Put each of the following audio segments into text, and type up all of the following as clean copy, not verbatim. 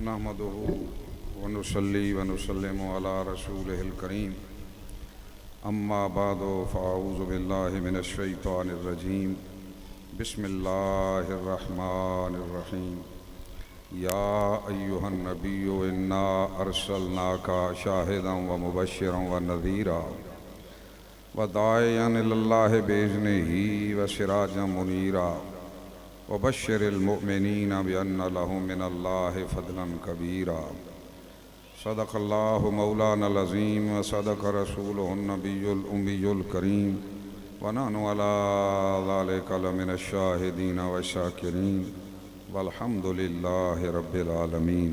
نحمده ونصلي ونسلم على رسوله الكريم اما بعد فاعوذ بالله من الشيطان الرجيم بسم الله الرحمن الرحيم يا أيها النبي إنا أرسلناك شاهدا ومبشرا ونذيرا وداعيا إلى الله بإذنه وسراجا منيرا وبشر المؤمنين بأن لهم من الله فضلا كبيرا صدق الله مولانا العظيم وصدق رسوله النبي الأمي الكريم ونحن على ذلك لمن الشاهدين والشاكرين والحمد لله رب العالمين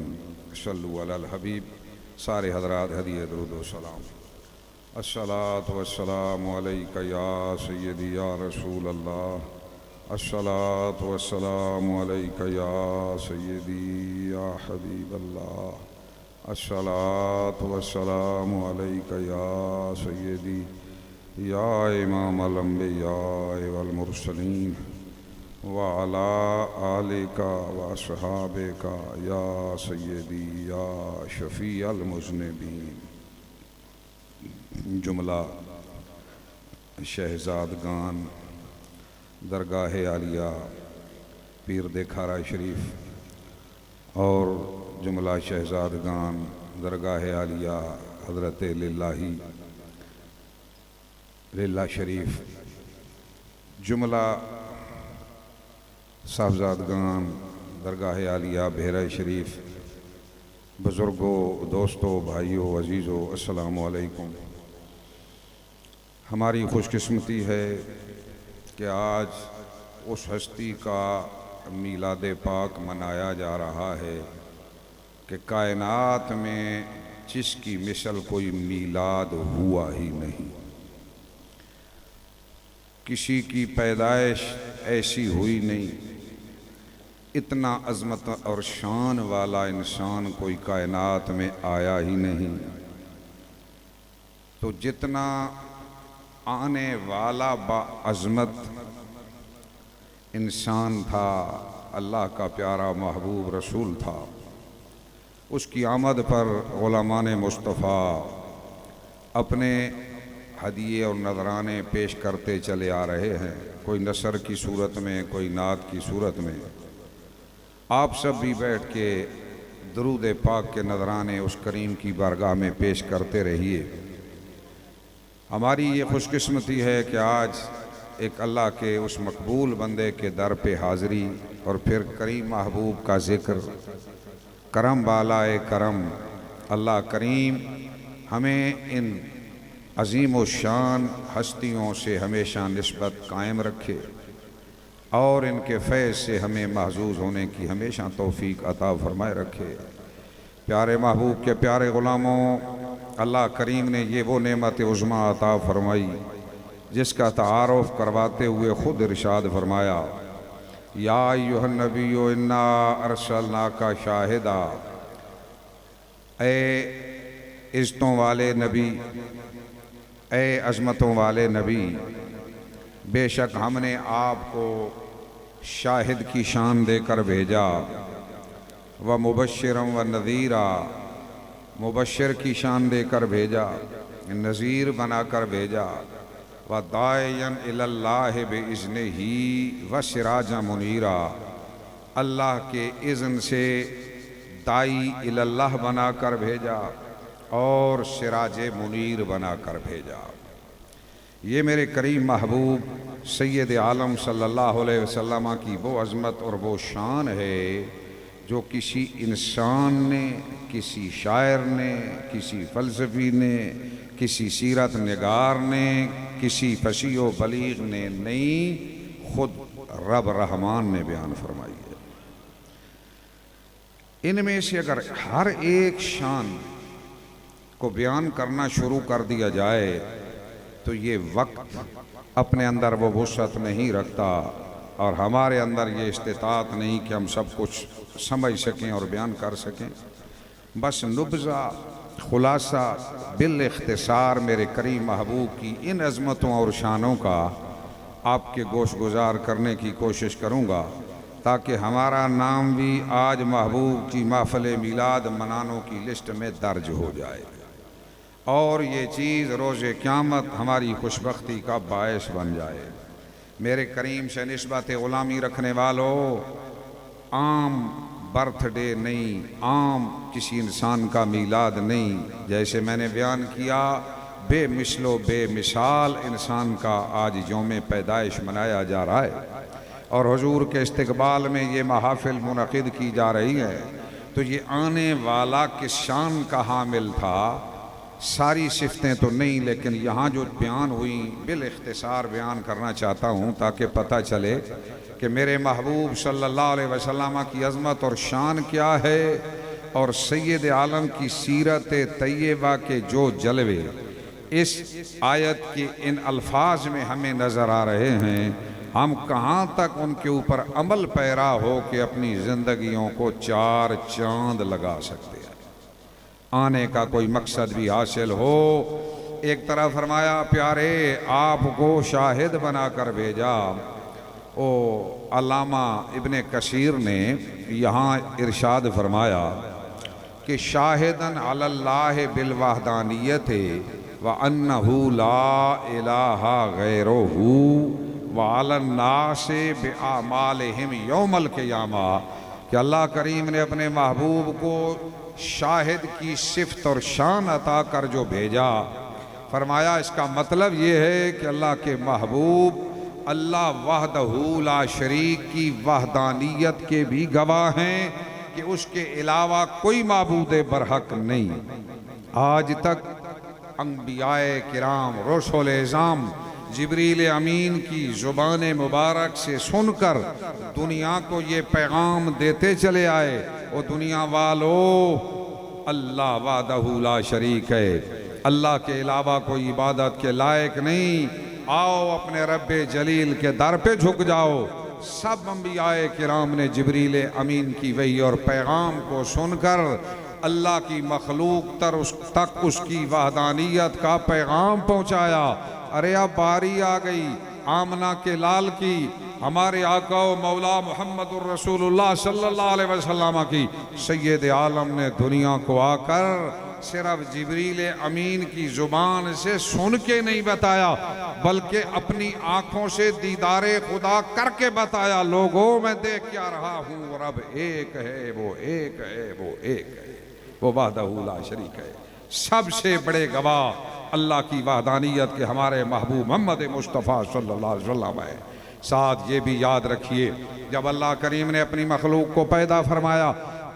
صلوا على الحبیب. سارے حضرات ہدیہ درود و سلام. الصلاة والسلام علیک یا سیدی یا رسول اللہ. الصلاة والسلام علیک یا سیدی یا حبیب اللہ. الصلاة والسلام علیک یا سیدی یا امام الانبیاء والمرسلین وعلى آلك وأصحابك يا سيدي يا شفيع المذنبين. جملہ شہزادگان درگاہ عالیہ پیر دیکھارا شریف اور جملہ شہزادگان درگاہ عالیہ حضرت للہ شریف، جملہ صاحبزادگان درگاہ عالیہ بحیرہ شریف، بزرگوں، دوستوں، بھائیوں، عزیزوں، السلام علیکم. ہماری خوش قسمتی ہے کہ آج اس ہستی کا میلاد پاک منایا جا رہا ہے کہ کائنات میں جس کی مثل کوئی میلاد ہوا ہی نہیں. کسی کی پیدائش ایسی ہوئی نہیں. اتنا عظمت اور شان والا انسان کوئی کائنات میں آیا ہی نہیں. تو جتنا آنے والا باعظمت انسان تھا، اللہ کا پیارا محبوب رسول تھا، اس کی آمد پر غلامان مصطفیٰ اپنے ہدیے اور نذرانے پیش کرتے چلے آ رہے ہیں، کوئی نثر کی صورت میں، کوئی نعت کی صورت میں. آپ سب بھی بیٹھ کے درود پاک کے نذرانے اس کریم کی بارگاہ میں پیش کرتے رہیے. ہماری یہ خوش قسمتی ہے کہ آج ایک اللہ کے اس مقبول بندے کے در پہ حاضری اور پھر کریم محبوب کا ذکر. کرم بالائے کرم اللہ کریم ہمیں ان عظیم و شان ہستیوں سے ہمیشہ نسبت قائم رکھے اور ان کے فیض سے ہمیں محظوظ ہونے کی ہمیشہ توفیق عطا فرمائے رکھے. پیارے محبوب کے پیارے غلاموں، اللہ کریم نے یہ وہ نعمت عظمیٰ عطا فرمائی جس کا تعارف کرواتے ہوئے خود ارشاد فرمایا، یا ایھا النبی انا ارسلناک شاہدا. اے عزتوں والے نبی، اے عظمتوں والے نبی، بے شک ہم نے آپ کو شاہد کی شان دے کر بھیجا. ومبشرا ونذیرا، مبشر کی شان دے کر بھیجا، نذیر بنا کر بھیجا. وداعیا الی اللہ بإذنہ وسراجا منیرا، اللہ کے اذن سے داعی الی اللہ بنا کر بھیجا اور سراج منیر بنا کر بھیجا. یہ میرے کریم محبوب سید عالم صلی اللہ علیہ وسلم کی وہ عظمت اور وہ شان ہے جو کسی انسان نے، کسی شاعر نے، کسی فلسفی نے، کسی سیرت نگار نے، کسی فصیح و بلیغ نے نہیں، خود رب رحمان نے بیان فرمائی ہے. ان میں سے اگر ہر ایک شان کو بیان کرنا شروع کر دیا جائے تو یہ وقت اپنے اندر وہ وسعت نہیں رکھتا اور ہمارے اندر یہ استطاعت نہیں کہ ہم سب کچھ سمجھ سکیں اور بیان کر سکیں. بس نبذہ خلاصہ بالاختصار میرے کریم محبوب کی ان عظمتوں اور شانوں کا آپ کے گوش گزار کرنے کی کوشش کروں گا تاکہ ہمارا نام بھی آج محبوب کی محفل میلاد منانوں کی لسٹ میں درج ہو جائے، اور یہ چیز روز قیامت ہماری خوشبختی کا باعث بن جائے۔ میرے کریم سے نسبت غلامی رکھنے والوں، عام برتھ ڈے نہیں، عام کسی انسان کا میلاد نہیں، جیسے میں نے بیان کیا بے مثل و بے مثال انسان کا آج یوم پیدائش منایا جا رہا ہے، اور حضور کے استقبال میں یہ محافل منعقد کی جا رہی ہے، تو یہ آنے والا کس شان کا حامل تھا؟ ساری صفتیں تو نہیں، لیکن یہاں جو بیان ہوئی بالاختصار بیان کرنا چاہتا ہوں تاکہ پتہ چلے کہ میرے محبوب صلی اللہ علیہ وسلم کی عظمت اور شان کیا ہے، اور سید عالم کی سیرت طیبہ کے جو جلوے اس آیت کے ان الفاظ میں ہمیں نظر آ رہے ہیں، ہم کہاں تک ان کے اوپر عمل پیرا ہو کہ اپنی زندگیوں کو چار چاند لگا سکتے ہیں، آنے کا کوئی مقصد بھی حاصل ہو۔ ایک طرح فرمایا پیارے آپ کو شاہد بنا کر بھیجا۔ علامہ ابن کثیر نے یہاں ارشاد فرمایا کہ شاہدن علی اللہ بالوحدانیت وَأَنَّهُ لَا إِلَٰهَ غَيْرُهُ وَعَلَى النَّاسِ بِأَعْمَالِهِمْ يَوْمَ الْقِيَامَةِ، کہ اللہ کریم نے اپنے محبوب کو شاہد کی صفت اور شان عطا کر جو بھیجا، فرمایا اس کا مطلب یہ ہے کہ اللہ کے محبوب اللہ وحدہ لا شریک کی وحدانیت کے بھی گواہ ہیں کہ اس کے علاوہ کوئی معبود برحق نہیں۔ آج تک انبیاء کرام رسول اعظام جبریل امین کی زبان مبارک سے سن کر دنیا کو یہ پیغام دیتے چلے آئے، وہ دنیا والو اللہ وحدہ لا شریک ہے، اللہ کے علاوہ کوئی عبادت کے لائق نہیں، آؤ اپنے رب جلیل کے در پہ جھک جاؤ۔ سب انبیاء کرام نے جبریل امین کی وحی اور پیغام کو سن کر اللہ کی مخلوق تک اس کی وحدانیت کا پیغام پہنچایا۔ ارے اب باری آ گئی آمنہ کے لال کی، ہمارے آقا و مولا محمد الرسول اللہ صلی اللہ علیہ وسلم کی۔ سید عالم نے دنیا کو آ کر صرف جبریل امین کی زبان سے سن کے نہیں بتایا، بلکہ اپنی آنکھوں سے دیدار خدا کر کے بتایا۔ لوگوں میں دیکھ کیا رہا ہوں، رب ایک ہے، وہ ایک ہے، وہ ایک ہے، وہ وحدہ لا شریک ہے۔ سب سے بڑے گواہ اللہ کی وحدانیت کے ہمارے محبوب محمد مصطفیٰ صلی اللہ علیہ وسلم ہے۔ ساتھ یہ بھی یاد رکھیے، جب اللہ کریم نے اپنی مخلوق کو پیدا فرمایا،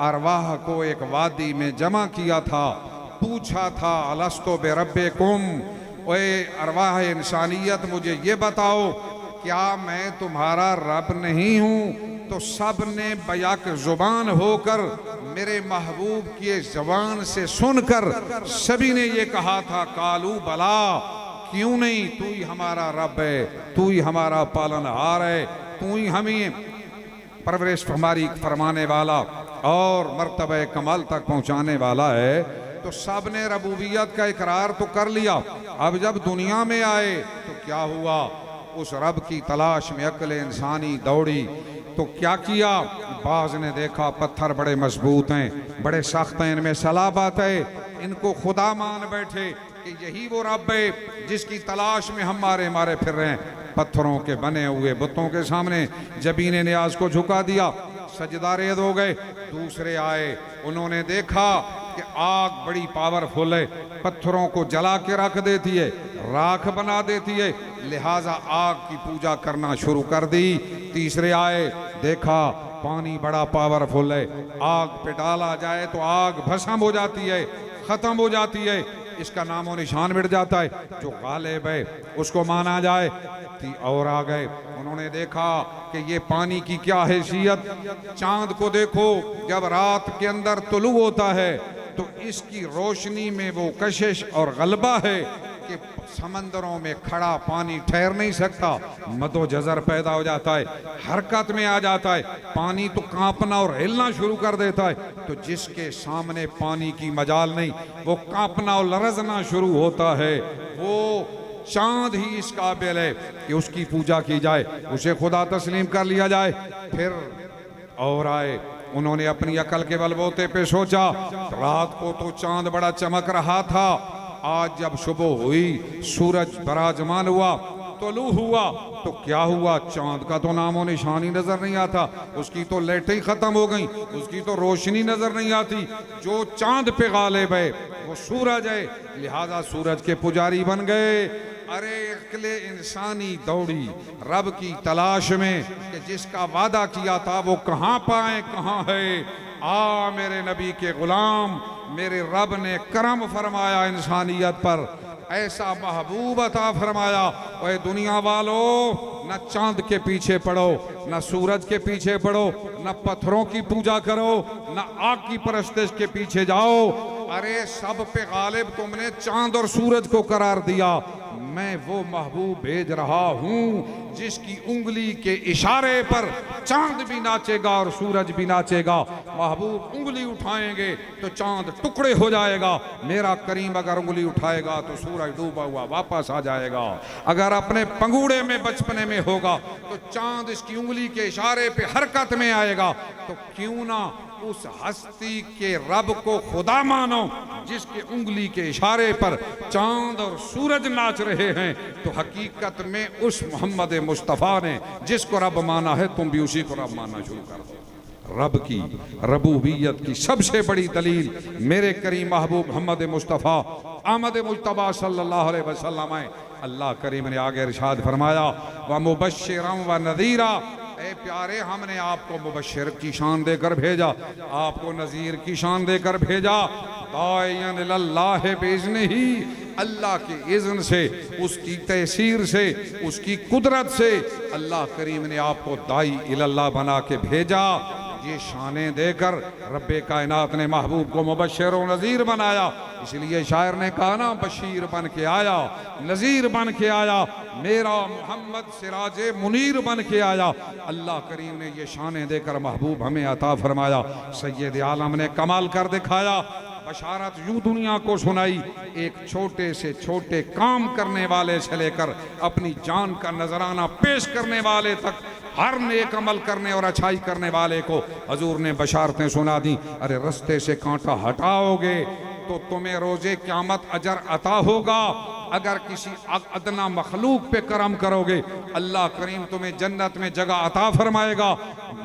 ارواح کو ایک وادی میں جمع کیا تھا، پوچھا تھا الستو بربکم، اے ارواح انسانیت مجھے یہ بتاؤ کیا میں تمہارا رب نہیں ہوں؟ تو سب نے بیک زبان ہو کر میرے محبوب کی زبان سے سن کر سبھی نے یہ کہا تھا قالو بلا، کیوں نہیں، تو ہی ہمارا رب ہے، تو ہی ہمارا پالنہار ہے، تو ہی ہمیں پرورش ہماری فرمانے والا اور مرتبہ کمال تک پہنچانے والا ہے۔ تو سب نے ربوبیت کا اقرار تو کر لیا، اب جب دنیا میں آئے تو کیا ہوا؟ اس رب کی تلاش میں عقل انسانی دوڑی، تو کیا کیا؟ بعض نے دیکھا پتھر بڑے مضبوط ہیں، بڑے سخت ہیں، ان میں صلابت ہے، ان کو خدا مان بیٹھے کہ یہی وہ رب ہے جس کی تلاش میں ہم مارے پھر رہے ہیں۔ پتھروں کے بنے ہوئے بتوں کے سامنے جبین نیاز کو جھکا دیا، سجدہ ریز ہو گئے۔ دوسرے آئے، انہوں نے دیکھا کہ آگ بڑی پاورفل ہے، پتھروں کو جلا کے رکھ دیتی ہے، راکھ بنا دیتی ہے، لہٰذا آگ کی پوجا کرنا شروع کر دی۔ تیسرے آئے، دیکھا پانی بڑا پاورفل ہے، آگ پہ ڈالا جائے تو آگ بھسم ہو جاتی ہے، ختم ہو جاتی ہے، اس کا نام و نشان مٹ جاتا ہے، جو غالب ہے اس کو مانا جائے۔ اور آ گئے، انہوں نے دیکھا کہ یہ پانی کی کیا حیثیت، چاند کو دیکھو جب رات کے اندر طلوع ہوتا ہے تو اس کی روشنی میں وہ کشش اور غلبہ ہے کہ سمندروں میں کھڑا پانی ٹھہر نہیں سکتا، مد و جزر پیدا ہو جاتا ہے، حرکت میں آ جاتا ہے، پانی تو کانپنا اور ہلنا شروع کر دیتا ہے۔ تو جس کے سامنے پانی کی مجال نہیں، وہ کانپنا اور لرزنا شروع ہوتا ہے، وہ چاند ہی اس قابل ہے کہ اس کی پوجا کی جائے، اسے خدا تسلیم کر لیا جائے۔ پھر اور آئے. انہوں نے اپنی عقل کے بلبوتے پہ سوچا رات کو تو چاند بڑا چمک رہا تھا, آج جب صبح ہوئی سورج براجمان ہوا, طلوع ہوا, تو کیا ہوا؟ چاند کا تو نام و نشانی نظر نہیں آتا, اس کی تو لائٹیں ہی ختم ہو گئیں, اس کی تو روشنی نظر نہیں آتی. جو چاند پہ غالب ہے وہ سورج ہے, لہذا سورج کے پجاری بن گئے. ارے عقل انسانی دوڑی رب کی تلاش میں کہ جس کا وعدہ کیا تھا وہ کہاں پائیں, کہاں ہے. میرے نبی کے غلام, میرے رب نے کرم فرمایا انسانیت پر, ایسا محبوب عطا فرمایا. اے دنیا والو, نہ چاند کے پیچھے پڑو, نہ سورج کے پیچھے پڑو, نہ پتھروں کی پوجا کرو, نہ آگ کی پرستش کے پیچھے جاؤ. ارے سب پہ غالب تم نے چاند اور سورج کو قرار دیا. میں وہ محبوب بھیج رہا ہوں جس کی انگلی کے اشارے پر چاند بھی ناچے گا اور سورج بھی ناچے گا. محبوب انگلی اٹھائیں گے تو چاند ٹکڑے ہو جائے گا, میرا کریم اگر انگلی اٹھائے گا تو سورج ڈوبا ہوا واپس آ جائے گا. اگر اپنے پنگوڑے میں بچپنے میں ہوگا تو چاند اس کی انگلی کے اشارے پہ حرکت میں آئے گا. تو کیوں نہ اس ہستی کے رب کو خدا مانو جس کے انگلی کے اشارے پر چاند اور سورج ناچ رہے ہیں. تو حقیقت میں اس محمد مصطفیٰ نے جس کو رب مانا ہے تم بھی اسی کو رب ماننا شروع کر دو. رب کی ربوبیت کی سب سے بڑی دلیل میرے کریم محبوب محمد مصطفیٰ احمد مجتبیٰ صلی اللہ علیہ وسلم ہے. اللہ کریم نے آگے ارشاد فرمایا وَمُبَشِّرًا وَنَذِيرًا, اے پیارے ہم نے آپ کو مبشر کی شان دے کر بھیجا, آپ کو نذیر کی شان دے کر بھیجا. داعیاً اللہ بِإِذْنِهِ, اللہ کے اذن سے, اس کی تأثیر سے, اس کی قدرت سے اللہ کریم نے آپ کو داعی اللہ بنا کے بھیجا. یہ شانیں دے کر رب کائنات نے محبوب کو مبشر و نذیر بنایا. اس لیے شاعر نے کہا نا بشیر بن کے آیا, نذیر بن کے آیا, میرا محمد سراج منیر بن کے آیا. اللہ کریم نے یہ شانیں دے کر محبوب ہمیں عطا فرمایا. سید عالم نے کمال کر دکھایا. بشارت یوں دنیا کو سنائی, ایک چھوٹے سے چھوٹے کام کرنے والے سے لے کر اپنی جان کا نذرانہ پیش کرنے والے تک ہر نیک عمل کرنے اور اچھائی کرنے والے کو حضور نے بشارتیں سنا دی. ارے رستے سے کانٹا ہٹاؤ گے تو تمہیں روزے قیامت اجر عطا ہوگا. اگر کسی ادنا مخلوق پہ کرم کرو گے اللہ کریم تمہیں جنت میں جگہ عطا فرمائے گا.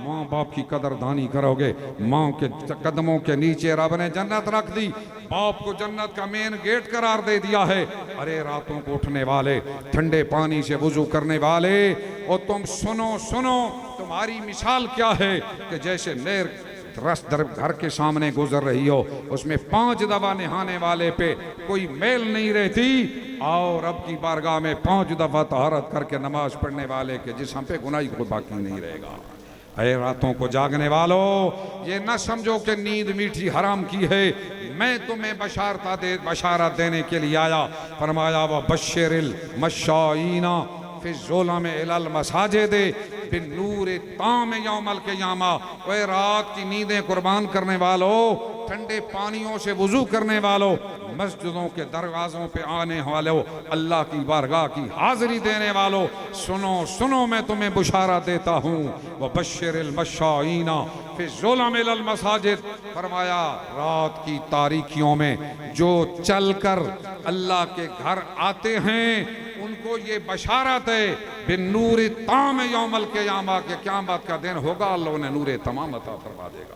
ماں باپ کی قدردانی کرو گے, ماں کے قدموں کے نیچے رب نے جنت رکھ دی. باپ کو جنت کا مین گیٹ قرار دے دیا ہے. ارے راتوں کو اٹھنے والے, ٹھنڈے پانی سے وضو کرنے والے, اور تم سنو سنو تمہاری مثال کیا ہے کہ جیسے نہر گھر کے سامنے گزر رہی ہو, اس میں 5 دفعہ نہانے والے پہ کوئی میل نہیں رہتی. آؤ رب کی بارگاہ میں 5 دفعہ طہارت کر کے نماز پڑھنے والے کے جسم پہ گناہ کوئی باقی نہیں رہے گا. اے راتوں کو جاگنے والو, یہ نہ سمجھو کہ نیند میٹھی حرام کی ہے. میں تمہیں بشارت دینے کے لیے آیا. فرمایا وَبَشِّرِ الْمَشَّائِينَ فِي الظُّلَمِ إِلَى الْمَسَاجِدِ بِالنُّورِ التَّامِ یوم القیامہ. اے رات کی نیندیں قربان کرنے والو, ٹھنڈے پانیوں سے وضو کرنے والو, مسجدوں کے دروازوں پہ آنے والو, اللہ کی بارگاہ کی حاضری دینے والو, سنو سنو میں تمہیں بشارت دیتا ہوں. وَبَشِّرِ الْمَشَّائِينَ فِي الظُّلَمِ إِلَى الْمَسَاجِدِ. فرمایا رات کی تاریکیوں میں جو چل کر اللہ کے گھر آتے ہیں ان کو یہ بشارت ہے بِالنُّورِ التَّامِ یوم القیامہ کہ قیامت کا دن ہوگا اللہ نے نور تمام عطا فرما دے گا.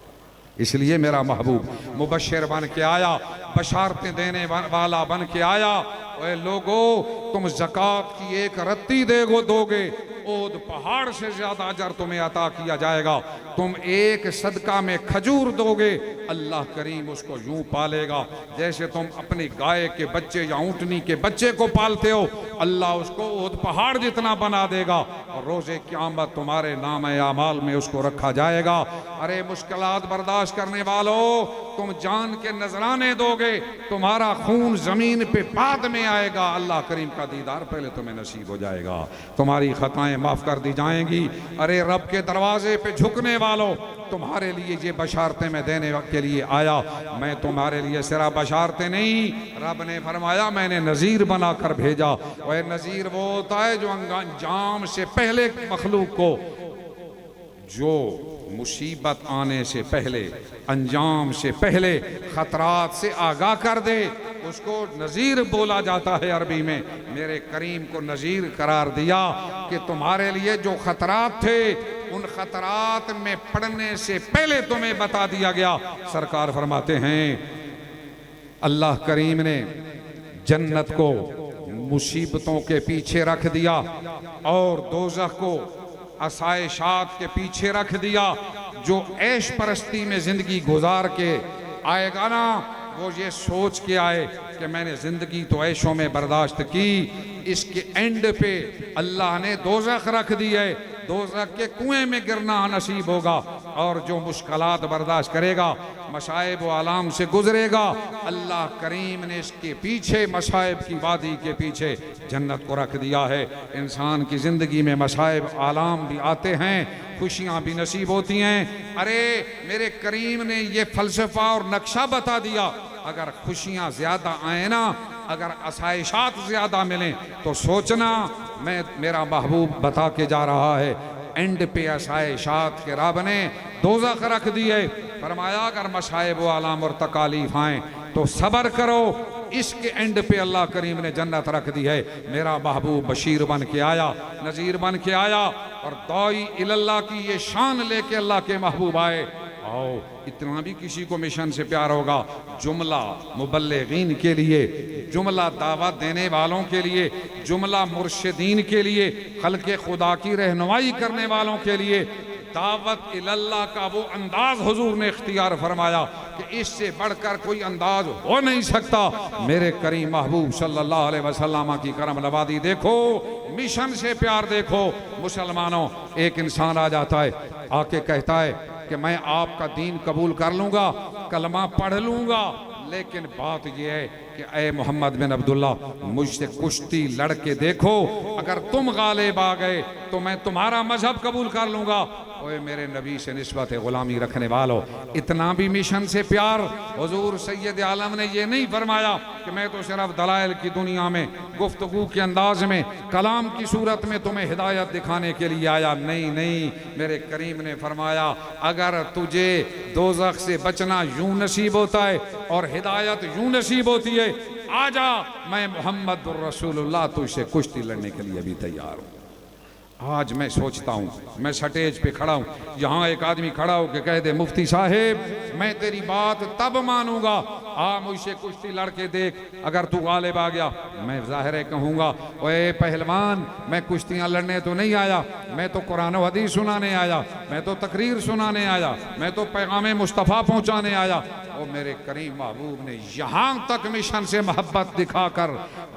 اس لیے میرا محبوب مبشر بن کے آیا, بشارتیں دینے والا بن کے آیا. اے لوگو, تم زکوٰۃ کی ایک رتی دو گے, اود پہاڑ سے زیادہ اجر تمہیں عطا کیا جائے گا. تم ایک صدقہ میں کھجور دو گے, اللہ کریم اس کو یوں پالے گا جیسے تم اپنی گائے کے بچے یا اونٹنی کے بچے کو پالتے ہو. اللہ اس کو اود پہاڑ جتنا بنا دے گا, اور روز قیامت تمہارے نام اعمال میں اس کو رکھا جائے گا. ارے مشکلات برداشت کرنے والو, تم جان کے نذرانے دو گے, تمہارا خون زمین پہ بعد میں آئے گا. اللہ کریم کا دیدار پہلے تمہیں نصیب ہو جائے گا, تمہاری خطائیں معاف کر دی جائیں گی. ارے رب کے دروازے پہ جھکنے والو, تمہارے لیے یہ بشارتیں میں دینے کے لیے آیا. میں تمہارے لیے صرف بشارتیں نہیں, رب نے فرمایا میں نے نذیر بنا کر بھیجا. اور نذیر وہ ہوتا ہے جو انجام سے پہلے مخلوق کو جو مصیبت آنے سے پہلے، انجام سے پہلے خطرات سے آگاہ کر دے، اس کو نذیر بولا جاتا ہے عربی میں۔ میرے کریم کو نذیر قرار دیا کہ تمہارے لیے جو خطرات تھے ان خطرات میں پڑنے سے پہلے تمہیں بتا دیا گیا۔ سرکار فرماتے ہیں اللہ کریم نے جنت کو مصیبتوں کے پیچھے رکھ دیا اور دوزخ کو آسائشات کے پیچھے رکھ دیا۔ جو عیش پرستی میں زندگی گزار کے آئے گا نا، وہ یہ سوچ کے آئے کہ میں نے زندگی تو عیشوں میں برداشت کی، اس کے اینڈ پہ اللہ نے دوزخ رکھ دی ہے، دوزخ کے کنویں میں گرنا نصیب ہوگا۔ اور جو مشکلات برداشت کرے گا، مصائب و آلام سے گزرے گا، اللہ کریم نے اس کے پیچھے مصائب کی وادی کے پیچھے جنت کو رکھ دیا ہے۔ انسان کی زندگی میں مصائب آلام بھی آتے ہیں، خوشیاں بھی نصیب ہوتی ہیں۔ ارے میرے کریم نے یہ فلسفہ اور نقشہ بتا دیا، اگر خوشیاں زیادہ آئیں نا، اگر آسائشات زیادہ ملیں تو سوچنا میرا محبوب بتا کے جا رہا ہے اینڈ پہ آسائشات کے رب نے دوزخ رکھ دیے۔ فرمایا اگر مصائب و آلام اور تکالیف آئیں تو صبر کرو، اس کے اینڈ پہ اللہ کریم نے جنت رکھ دی ہے۔ میرا محبوب بشیر بن کے آیا، نذیر بن کے آیا، اور داعی اللہ کی یہ شان لے کے اللہ کے محبوب آئے۔ آؤ اتنا بھی کسی کو مشن سے پیار ہوگا، جملہ مبلغین کے لیے، جملہ دعوت دینے والوں کے لیے، جملہ مرشدین کے لیے، خلق خدا کی رہنمائی کرنے والوں کے لیے دعوت اللہ کا وہ انداز حضور نے اختیار فرمایا کہ اس سے بڑھ کر کوئی انداز ہو نہیں سکتا۔ میرے کریم محبوب صلی اللہ علیہ وسلم کی کرم نوازی دیکھو، مشن سے پیار دیکھو۔ مسلمانوں، ایک انسان آ جاتا ہے، آ کے کہتا ہے کہ میں آپ کا دین قبول کر لوں گا، کلمہ پڑھ لوں گا، لیکن بات یہ ہے کہ اے محمد بن عبداللہ مجھ سے کشتی لڑ کے دیکھو، اگر تم غالب آ گئے تو میں تمہارا مذہب قبول کر لوں گا۔ اوے میرے نبی سے نسبت غلامی رکھنے والوں، اتنا بھی مشن سے پیار۔ حضور سید عالم نے یہ نہیں فرمایا کہ میں تو صرف دلائل کی دنیا میں گفتگو کے انداز میں کلام کی صورت میں تمہیں ہدایت دکھانے کے لیے آیا۔ نہیں نہیں، میرے کریم نے فرمایا اگر تجھے دوزخ سے بچنا یوں نصیب ہوتا ہے اور ہدایت یوں نصیب ہوتی ہے، آجا، میں محمد الرسول اللہ تجھ سے کشتی لڑنے کے لیے بھی تیار ہوں۔ آج میں سوچتا ہوں، میں سٹیج پہ کھڑا ہوں، یہاں ایک آدمی کھڑا ہو کہ کہہ دے مفتی صاحب میں تیری بات تب مانوں گا، مجھ سے کشتی لڑ کے دیکھ، اگر تو غالب آ گیا میں ظاہر ہے کہوں گا اے پہلوان میں کشتیاں لڑنے تو نہیں آیا، میں تو قرآن و حدیث سنانے آیا، میں تو تقریر سنانے آیا، میں تو پیغام مصطفیٰ پہنچانے آیا۔ اور میرے کریم محبوب نے یہاں تک مشن سے محبت دکھا کر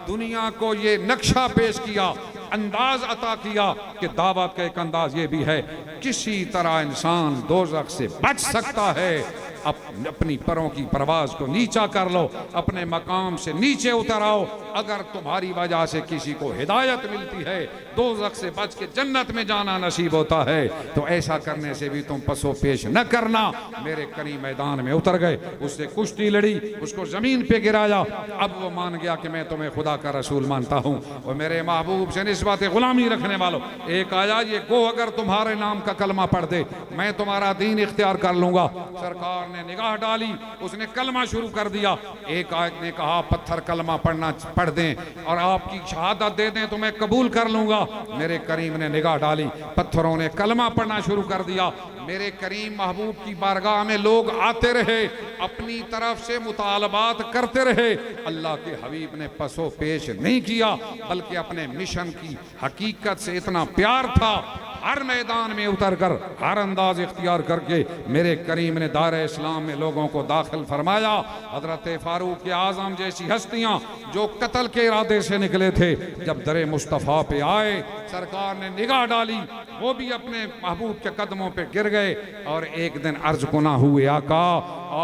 دنیا کو یہ نقشہ پیش کیا، انداز عطا کیا کہ دعوت کا ایک انداز یہ بھی ہے کسی طرح انسان دوزخ سے بچ سکتا ہے۔ اپنی پروں کی پرواز کو نیچا کر لو، اپنے مقام سے نیچے اتر آؤ۔ اگر تمہاری وجہ سے کسی کو ہدایت ملتی ہے، دوزخ سے بچ کے جنت میں جانا نصیب ہوتا ہے، تو ایسا کرنے سے بھی تم پسو پیش نہ کرنا۔ میرے کریم میدان میں اتر گئے، اس سے کشتی لڑی، اس کو زمین پہ گرایا، اب وہ مان گیا کہ میں تمہیں خدا کا رسول مانتا ہوں اور میرے محبوب سے نسبت غلامی رکھنے والوں۔ ایک آیا یہ گو اگر تمہارے نام کا کلمہ پڑھ دے میں تمہارا دین اختیار کر لوں گا۔ سرکار نے نگاہ ڈالی، اس نے کلمہ شروع کر دیا۔ ایک آیت نے کہا پتھر کلمہ پڑھ دیں اور آپ کی شہادت دے دیں تو میں قبول کر لوں گا۔ میرے کریم نے نگاہ ڈالی، پتھروں نے کلمہ پڑھنا شروع کر دیا۔ میرے کریم محبوب کی بارگاہ میں لوگ آتے رہے، اپنی طرف سے مطالبات کرتے رہے۔ اللہ کے حبیب نے پسو پیش نہیں کیا، بلکہ اپنے مشن کی حقیقت سے اتنا پیار تھا، ہر میدان میں اتر کر ہر انداز اختیار کر کے میرے کریم نے دار اسلام میں لوگوں کو داخل فرمایا۔ حضرت فاروق اعظم جیسی ہستیاں جو قتل کے ارادے سے نکلے تھے، جب در مصطفیٰ پہ آئے سرکار نے نگاہ ڈالی، وہ بھی اپنے محبوب کے قدموں پہ گر گئے اور ایک دن عرض گناہ ہوئے آقا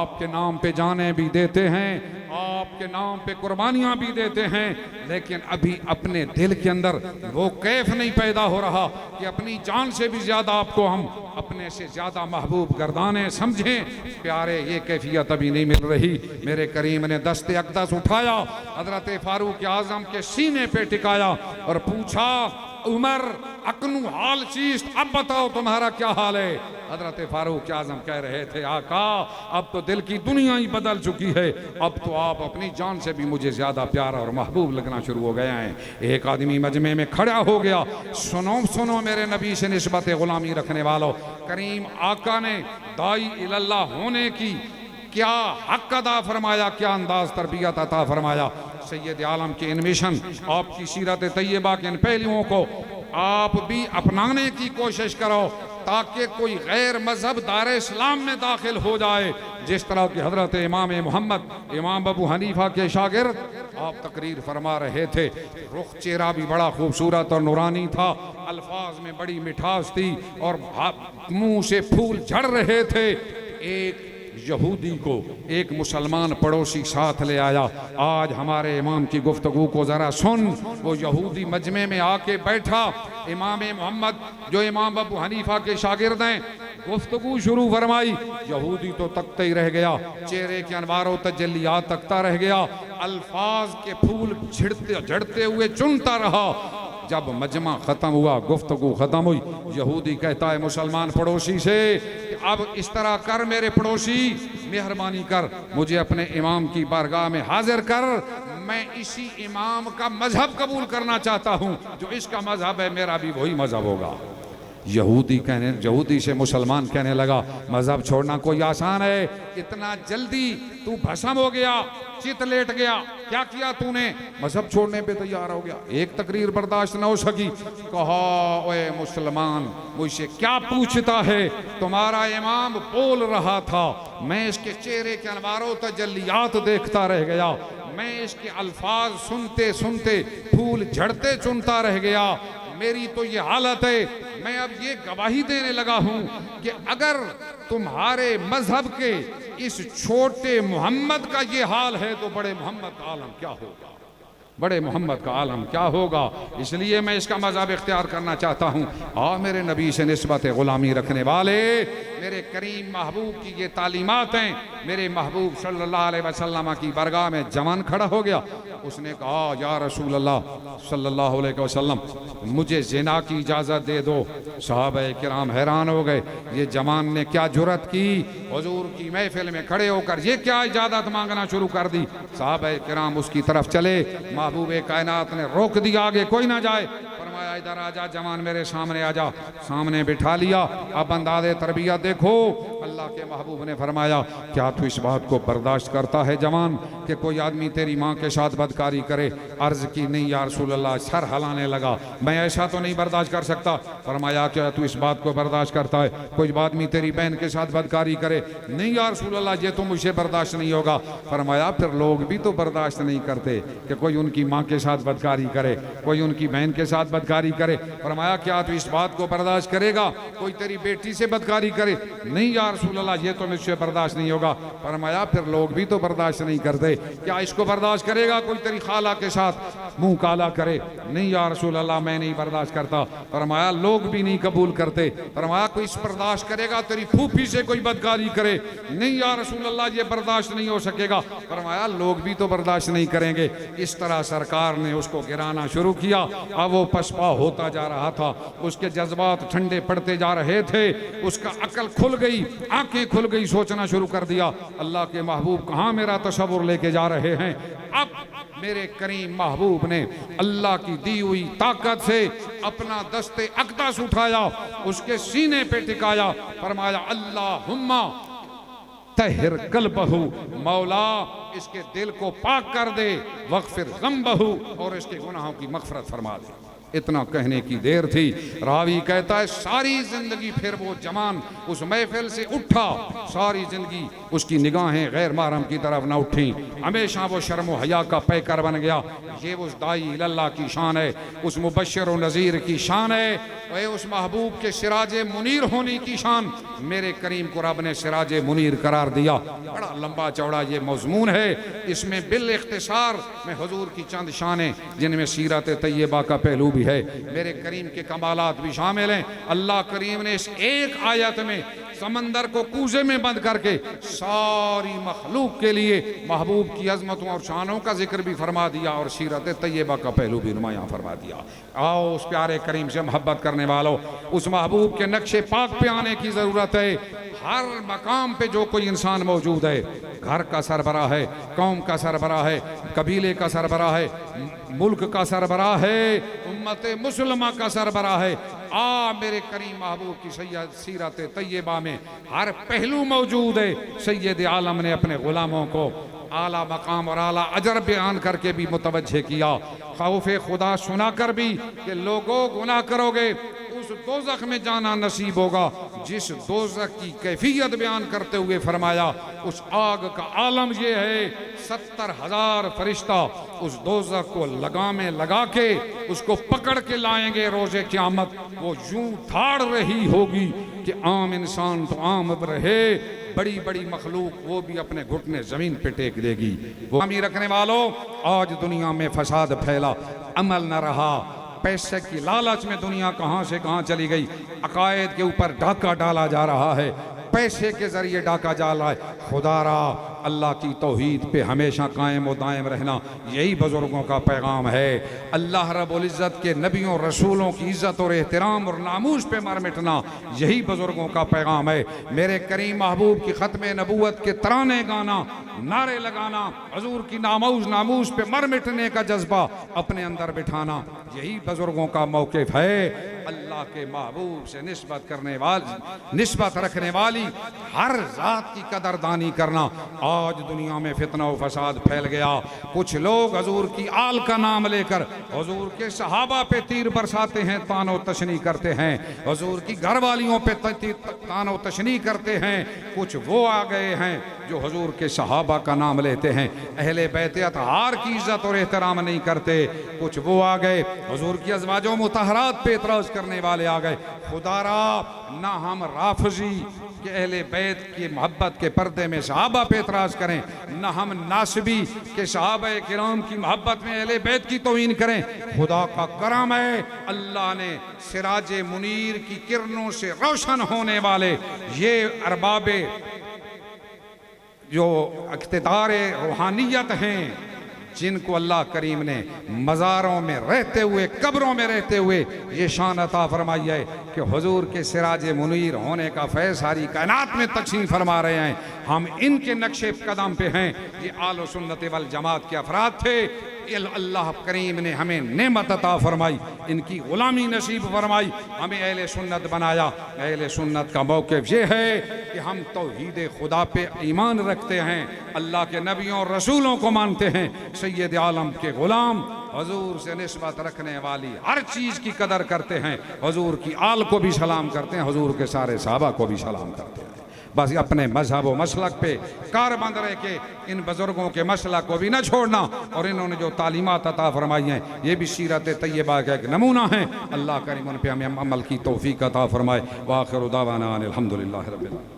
آپ کے نام پہ جانیں بھی دیتے ہیں، آپ کے نام پہ قربانیاں بھی دیتے ہیں، لیکن ابھی اپنے دل کے اندر وہ کیف نہیں پیدا ہو رہا کہ اپنی جان سے بھی زیادہ آپ کو ہم اپنے سے زیادہ محبوب گردانے سمجھیں۔ پیارے یہ کیفیت ابھی نہیں مل رہی۔ میرے کریم نے دست اقدس اٹھایا، حضرت فاروق اعظم کے سینے پہ ٹکایا اور پوچھا عمر اکنو حال چیست، اب بتاؤ تمہارا کیا حال ہے؟ حضرت فاروق اعظم کہہ رہے تھے آقا اب تو دل کی دنیا ہی بدل چکی ہے، اب تو آپ اپنی جان سے بھی مجھے زیادہ پیارا اور محبوب لگنا شروع ہو گئے ہیں۔ ایک آدمی مجمع میں کھڑا ہو گیا، سنو سنو میرے نبی سے نسبت غلامی رکھنے والوں، کریم آقا نے داعی اللہ ہونے کی کیا حق ادا فرمایا، کیا انداز تربیت عطا فرمایا۔ سید عالم کے ان مشن، آپ کی سیرت طیبہ کے ان پہلوؤں کو آپ بھی اپنانے کی کوشش کرو تاکہ کوئی غیر مذہب دار اسلام میں داخل ہو جائے، جس طرح کہ حضرت امام محمد امام ابو حنیفہ کے شاگرد آپ تقریر فرما رہے تھے، رخ چہرہ بھی بڑا خوبصورت اور نورانی تھا، الفاظ میں بڑی مٹھاس تھی اور منہ سے پھول جھڑ رہے تھے۔ ایک یہودی کو ایک مسلمان پڑوسی ساتھ لے آیا، آج ہمارے امام کی گفتگو کو ذرا سن۔ وہ یہودی مجمع میں آ کے بیٹھا، امام محمد جو امام ابو حنیفہ کے شاگرد ہیں گفتگو شروع فرمائی، یہودی تو تکتا ہی رہ گیا، چہرے کے انوار و تجلیات تکتا رہ گیا، الفاظ کے پھول جھڑتے ہوئے چنتا رہا۔ جب مجمع ختم ہوا، گفتگو ختم ہوئی، یہودی کہتا ہے مسلمان پڑوسی سے کہ اب اس طرح کر میرے پڑوسی، مہربانی کر مجھے اپنے امام کی بارگاہ میں حاضر کر، میں اسی امام کا مذہب قبول کرنا چاہتا ہوں، جو اس کا مذہب ہے میرا بھی وہی مذہب ہوگا۔ یہودی سے مسلمان کہنے لگا مذہب چھوڑنا کوئی آسان ہے، اتنا جلدی تو بھسم ہو گیا، چت لیٹ گیا، کیا کیا تو نے؟ مذہب چھوڑنے پہ تیار ہو گیا۔ ایک تقریر برداشت نہ ہو سکی، کہا اے مسلمان مجھ سے کیا پوچھتا ہے، تمہارا امام بول رہا تھا، میں اس کے چہرے کے انوار و تجلیات دیکھتا رہ گیا، میں اس کے الفاظ سنتے سنتے پھول جھڑتے چنتا رہ گیا، میری تو یہ حالت ہے، میں اب یہ گواہی دینے لگا ہوں کہ اگر تمہارے مذہب کے اس چھوٹے محمد کا یہ حال ہے تو بڑے محمد کا عالم کیا ہوگا، بڑے محمد کا عالم کیا ہوگا۔ اس لیے میں اس کا مذہب اختیار کرنا چاہتا ہوں۔ میرے نبی سے نسبت غلامی رکھنے والے، میرے کریم محبوب کی یہ تعلیمات ہیں۔ میرے محبوب صلی اللہ علیہ وسلم کی بارگاہ میں جوان کھڑا ہو گیا، اس نے کہا یا رسول اللہ صلی اللہ علیہ وسلم مجھے زنا کی اجازت دے دو۔ صحابہ کرام حیران ہو گئے، یہ جوان نے کیا جرأت کی، حضور کی محفل میں کھڑے ہو کر یہ کیا اجازت مانگنا شروع کر دی۔ صحابہ کرام اس کی طرف چلے، محبوب کائنات نے روک دیا آگے کوئی نہ جائے، فرمایا ادھر آجا جوان میرے سامنے آجا، سامنے بٹھا لیا۔ اب انداز تربیت دیکھو، اللہ کے محبوب نے فرمایا کیا تو اس بات کو برداشت کرتا ہے جوان کہ کوئی آدمی تیری ماں کے ساتھ بدکاری کرے؟ عرض کی نہیں یا رسول اللہ، سر ہلانے لگا، میں ایسا تو نہیں برداشت کر سکتا۔ فرمایا کیا تو اس بات کو برداشت کرتا ہے کوئی آدمی تیری بہن کے ساتھ بدکاری کرے؟ نہیں یا رسول اللہ، یہ تو مجھ سے برداشت نہیں ہوگا۔ فرمایا پھر لوگ بھی تو برداشت نہیں کرتے کہ کوئی ان کی ماں کے ساتھ بدکاری کرے، کوئی ان کی بہن کے ساتھ بدکاری کرے۔ فرمایا کیا تو اس بات کو برداشت کرے گا کوئی تیری بیٹی سے بدکاری کرے؟ نہیں یا رسول اللہ، یہ تو مجھ سے برداشت نہیں ہوگا۔ فرمایا پھر لوگ بھی تو برداشت نہیں کرتے، کیا اس کو برداشت کرے گا کوئی تیری خالہ کے ساتھ منہ کالا کرے؟ نہیں یا رسول اللہ، میں نہیں برداشت کرتا۔ فرمایا لوگ بھی نہیں قبول کرتے۔ فرمایا کوئی اس برداشت کرے گا تیری پھوپھی سے کوئی بدکاری کرے؟ نہیں یا رسول اللہ، یہ برداشت نہیں ہو سکے گا۔ فرمایا لوگ بھی تو برداشت نہیں کریں گے۔ اس طرح سرکار نے اس کو گرانا شروع کیا، اب وہ پسپا ہوتا جا رہا تھا، اس کے جذبات ٹھنڈے پڑتے جا رہے تھے، اس کا عقل کھل گئی، آنکھیں کھل گئی، سوچنا شروع کر دیا اللہ کے محبوب کہاں میرا تصور لے کے جا رہے ہیں۔ اب میرے کریم محبوب نے اللہ کی دی ہوئی طاقت سے اپنا دست اقدس اٹھایا، اس کے سینے پہ ٹکایا، فرمایا اللہم طہر قلبہ، مولا اس کے دل کو پاک کر دے، واغفر ذنبہ، اور اس کے گناہوں کی مغفرت فرما دے۔ اتنا کہنے کی دیر تھی، راوی کہتا ہے ساری زندگی پھر وہ جوان اس محفل سے اٹھا، ساری زندگی اس کی نگاہیں غیر محرم کی طرف نہ اٹھیں، ہمیشہ وہ شرم و حیا کا پیکر بن گیا۔ یہ اس داعی اللہ کی شان ہے، اس مبشر و نذیر کی شان ہے، اے اس محبوب کے سراج منیر ہونے کی شان۔ میرے کریم کو رب نے سراج منیر قرار دیا۔ بڑا لمبا چوڑا یہ مضمون ہے، اس میں بالاختصار میں حضور کی چند شانیں جن میں سیرت طیبہ کا پہلو بھی ہے، میرے کریم کے کمالات بھی شامل ہیں۔ اللہ کریم نے اس ایک آیت میں سمندر کو کوزے میں بند کر کے ساری مخلوق کے لیے محبوب کی عظمتوں اور شانوں کا ذکر بھی فرما دیا اور سیرت طیبہ کا پہلو بھی نمایاں فرما دیا۔ آؤ اس پیارے کریم سے محبت کرنے والوں، اس محبوب کے نقش پاک پہ آنے کی ضرورت ہے۔ ہر مقام پہ جو کوئی انسان موجود ہے، گھر کا سربراہ ہے، قوم کا سربراہ ہے، قبیلے کا سربراہ ہے، ملک کا سربراہ ہے، امت مسلمہ کا سربراہ ہے، میرے کریم محبوب کی سیرت طیبہ میں ہر پہلو موجود ہے۔ سید عالم نے اپنے غلاموں کو اعلیٰ مقام اور اعلیٰ اجر بیان کر کے بھی متوجہ کیا، خوف خدا سنا کر بھی کہ لوگوں گناہ کرو گے اس دوزخ میں جانا نصیب ہوگا، جس دوزخ کی کیفیت بیان کرتے ہوئے فرمایا اس آگ کا عالم یہ ہے 70,000 فرشتہ اس دوزخ کو لگامیں لگا کے اس کو پکڑ کے لائیں گے روز قیامت، وہ یوں دھاڑ رہی ہوگی کہ عام انسان تو عام رہے، بڑی بڑی مخلوق وہ بھی اپنے گھٹنے زمین پہ ٹیک دے گی۔ وہ ہمیں رکھنے والوں، آج دنیا میں فساد پھیلا، عمل نہ رہا، پیسے کی لالچ میں دنیا کہاں سے کہاں چلی گئی، عقائد کے اوپر ڈاکہ ڈالا جا رہا ہے، پیسے کے ذریعے ڈاکہ ڈالا ہے۔ خدا را اللہ کی توحید پہ ہمیشہ قائم و دائم رہنا، یہی بزرگوں کا پیغام ہے۔ اللہ رب العزت کے نبیوں رسولوں کی عزت اور احترام اور ناموس پہ مر مٹنا، یہی بزرگوں کا پیغام ہے۔ میرے کریم محبوب کی ختم نبوت کے ترانے گانا، نعرے لگانا، حضور کی ناموس پہ مر مٹنے کا جذبہ اپنے اندر بٹھانا، یہی بزرگوں کا موقف ہے۔ اللہ کے محبوب سے نسبت رکھنے والی ہر ذات کی قدردانی کرنا۔ آج دنیا میں فتنہ و فساد پھیل گیا، کچھ لوگ حضور کی آل کا نام لے کر حضور کے صحابہ پہ تیر برساتے ہیں، طعن و تشنیع کرتے ہیں، حضور کی گھر والیوں پہ طعن و تشنیع کرتے ہیں۔ کچھ وہ آ گئے ہیں جو حضور کے صحابہ کا نام لیتے ہیں، اہل بیت اطہار کی عزت اور احترام نہیں کرتے۔ کچھ وہ آ گئے حضور کی ازواج و مطہرات پہ اعتراض کرنے والے آ گئے۔ خدا را نہ ہم رافضی کہ اہل بیت کی محبت کے پردے میں صحابہ پہ اعتراض کریں، نہ ہم ناسبی کہ صحابہ کرام کی محبت میں اہل بیت کی توہین کریں۔ خدا کا کرم ہے، اللہ نے سراج منیر کی کرنوں سے روشن ہونے والے یہ ارباب جو اقتدار روحانیت ہیں، جن کو اللہ کریم نے مزاروں میں رہتے ہوئے، قبروں میں رہتے ہوئے یہ شان عطا فرمائی ہے کہ حضور کے سراج منیر ہونے کا فیض ساری کائنات میں تقسیم فرما رہے ہیں۔ ہم ان کے نقش قدم پہ ہیں، یہ اہل سنت والجماعت کے افراد تھے۔ اللہ کریم نے ہمیں نعمت عطا فرمائی، ان کی غلامی نصیب فرمائی، ہمیں اہل سنت بنایا۔ اہل سنت کا موقف یہ ہے کہ ہم توحید خدا پہ ایمان رکھتے ہیں، اللہ کے نبیوں اور رسولوں کو مانتے ہیں، سید عالم کے غلام حضور سے نسبت رکھنے والی ہر چیز کی قدر کرتے ہیں، حضور کی آل کو بھی سلام کرتے ہیں، حضور کے سارے صحابہ کو بھی سلام کرتے ہیں۔ بس اپنے مذہب و مسلک پہ کار بند رہ کے ان بزرگوں کے مسلک کو بھی نہ چھوڑنا، اور انہوں نے جو تعلیمات عطا فرمائی ہیں یہ بھی سیرت طیبہ کا ایک نمونہ ہیں۔ اللہ کریم ان پہ ہمیں عمل کی توفیق عطا فرمائے۔ وآخر دعوانا الحمدللہ رب العالمین۔